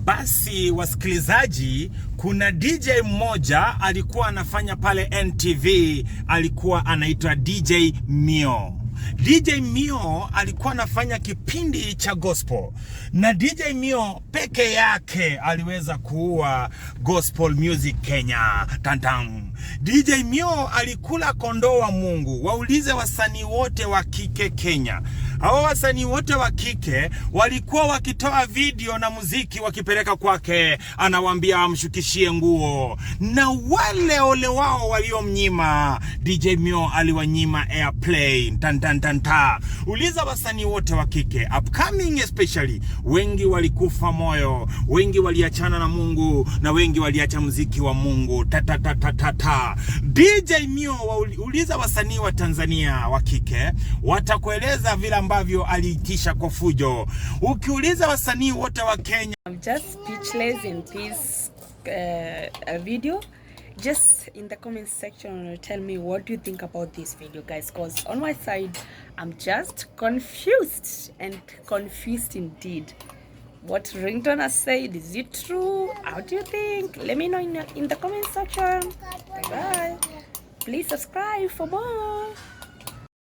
Basi wasikilizaji, kuna DJ mmoja alikuwa anafanya pale NTV, alikuwa anaitwa Djmoh. Djmoh alikuwa anafanya kipindi cha gospel, na Djmoh peke yake aliweza kuua gospel music Kenya. Tantam. Djmoh alikula kondoo wa Mungu. Waulize wasanii wote wa kike Kenya. Hao wasanii wote wa kike walikuwa wakitoa video na muziki wakipeleka kwake, anawaambia amshukishie nguo. Na wale ole wao waliomnyima, Djmoh aliwanyima airplay. Tantantanta. Uliza wasanii wote wa kike upcoming especially, wengi walikufa moyo, wengi waliachana na Mungu, na wengi waliacha muziki wa Mungu. Tatatatata. Djmoh, uliza wasanii wa Tanzania wa kike, watakueleza vile ambavyo aliitisha kwa fujo. Ukiuliza wasanii wote wa Kenya, I'm just speechless in this video. Just in the comment section tell me what do you think about this video, guys, because on my side I'm just confused and confused indeed. What Ringtone has said, is it true? How do you think? Let me know in the comment section. Bye bye. Please subscribe for more.